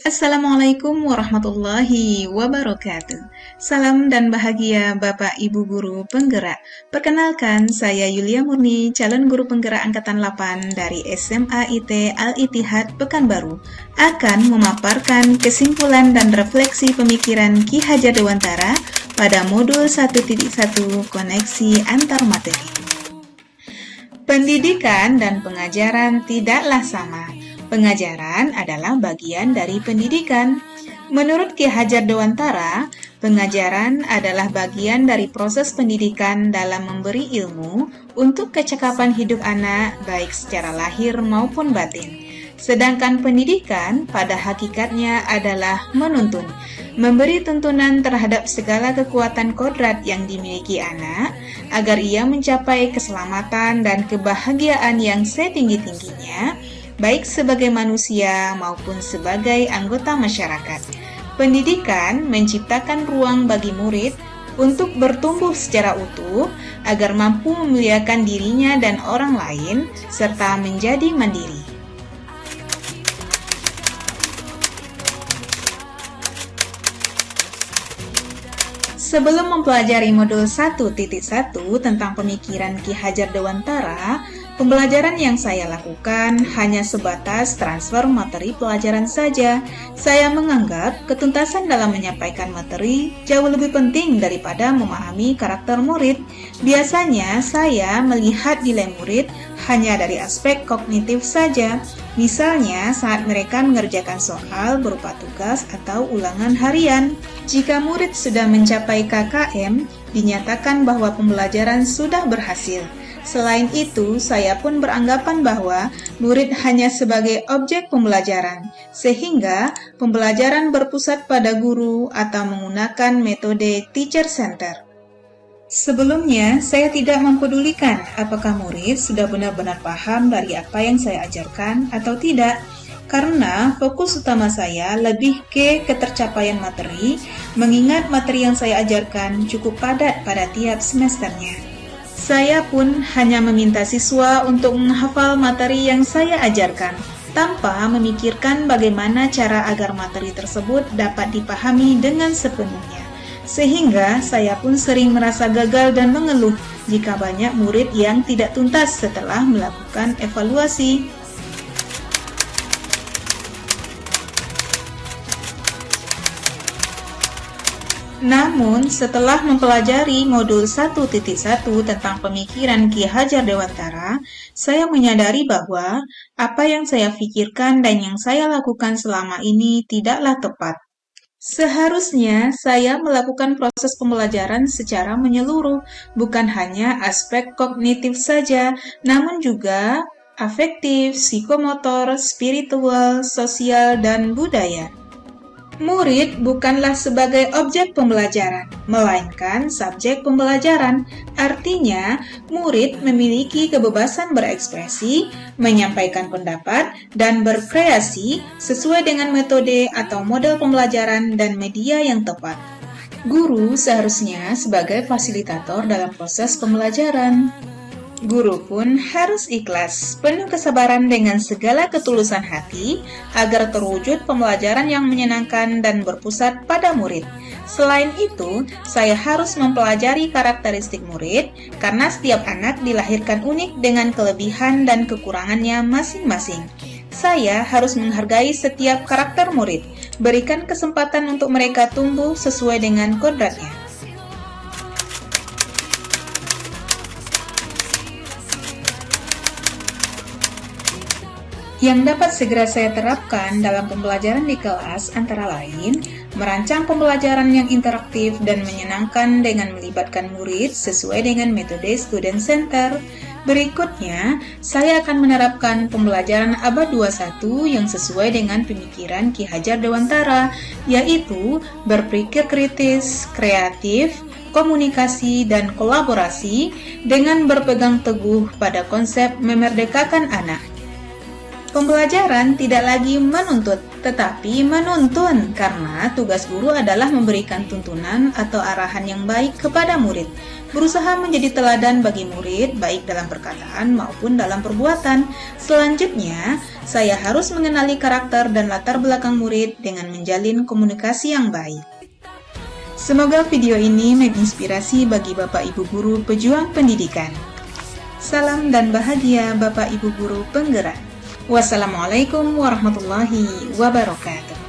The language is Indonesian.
Assalamualaikum warahmatullahi wabarakatuh. Salam dan bahagia Bapak Ibu Guru Penggerak. Perkenalkan, saya Yulia Murni, calon guru penggerak Angkatan 8 dari SMA IT Al-Ittihad Pekanbaru, akan memaparkan kesimpulan dan refleksi pemikiran Ki Hajar Dewantara pada modul 1.1 koneksi antar materi. Pendidikan dan pengajaran tidaklah sama. Pengajaran adalah bagian dari pendidikan. Menurut Ki Hajar Dewantara, pengajaran adalah bagian dari proses pendidikan dalam memberi ilmu untuk kecakapan hidup anak baik secara lahir maupun batin. Sedangkan pendidikan pada hakikatnya adalah menuntun, memberi tuntunan terhadap segala kekuatan kodrat yang dimiliki anak agar ia mencapai keselamatan dan kebahagiaan yang setinggi-tingginya, baik sebagai manusia maupun sebagai anggota masyarakat. Pendidikan menciptakan ruang bagi murid untuk bertumbuh secara utuh agar mampu memuliakan dirinya dan orang lain serta menjadi mandiri. Sebelum mempelajari modul 1.1 tentang pemikiran Ki Hajar Dewantara, pembelajaran yang saya lakukan hanya sebatas transfer materi pelajaran saja. Saya menganggap ketuntasan dalam menyampaikan materi jauh lebih penting daripada memahami karakter murid. Biasanya saya melihat nilai murid hanya dari aspek kognitif saja. Misalnya saat mereka mengerjakan soal berupa tugas atau ulangan harian. Jika murid sudah mencapai KKM, dinyatakan bahwa pembelajaran sudah berhasil. Selain itu, saya pun beranggapan bahwa murid hanya sebagai objek pembelajaran, sehingga pembelajaran berpusat pada guru atau menggunakan metode teacher center. Sebelumnya, saya tidak mempedulikan apakah murid sudah benar-benar paham dari apa yang saya ajarkan atau tidak, karena fokus utama saya lebih ke ketercapaian materi, mengingat materi yang saya ajarkan cukup padat pada tiap semesternya. Saya pun hanya meminta siswa untuk menghafal materi yang saya ajarkan, tanpa memikirkan bagaimana cara agar materi tersebut dapat dipahami dengan sepenuhnya. Sehingga saya pun sering merasa gagal dan mengeluh jika banyak murid yang tidak tuntas setelah melakukan evaluasi. Namun, setelah mempelajari modul 1.1 tentang pemikiran Ki Hajar Dewantara, saya menyadari bahwa apa yang saya pikirkan dan yang saya lakukan selama ini tidaklah tepat. Seharusnya saya melakukan proses pembelajaran secara menyeluruh, bukan hanya aspek kognitif saja, namun juga afektif, psikomotor, spiritual, sosial, dan budaya. Murid bukanlah sebagai objek pembelajaran, melainkan subjek pembelajaran. Artinya, murid memiliki kebebasan berekspresi, menyampaikan pendapat, dan berkreasi sesuai dengan metode atau model pembelajaran dan media yang tepat. Guru seharusnya sebagai fasilitator dalam proses pembelajaran. Guru pun harus ikhlas, penuh kesabaran dengan segala ketulusan hati agar terwujud pembelajaran yang menyenangkan dan berpusat pada murid. Selain itu, saya harus mempelajari karakteristik murid karena setiap anak dilahirkan unik dengan kelebihan dan kekurangannya masing-masing. Saya harus menghargai setiap karakter murid, berikan kesempatan untuk mereka tumbuh sesuai dengan kodratnya. Yang dapat segera saya terapkan dalam pembelajaran di kelas antara lain, merancang pembelajaran yang interaktif dan menyenangkan dengan melibatkan murid sesuai dengan metode student center. Berikutnya, saya akan menerapkan pembelajaran abad 21 yang sesuai dengan pemikiran Ki Hajar Dewantara, yaitu berpikir kritis, kreatif, komunikasi, dan kolaborasi dengan berpegang teguh pada konsep memerdekakan anak. Pembelajaran tidak lagi menuntut, tetapi menuntun, karena tugas guru adalah memberikan tuntunan atau arahan yang baik kepada murid, berusaha menjadi teladan bagi murid, baik dalam perkataan maupun dalam perbuatan. Selanjutnya, saya harus mengenali karakter dan latar belakang murid dengan menjalin komunikasi yang baik. Semoga video ini menginspirasi bagi Bapak Ibu Guru pejuang pendidikan. Salam dan bahagia Bapak Ibu Guru penggerak. Wassalamualaikum warahmatullahi wabarakatuh.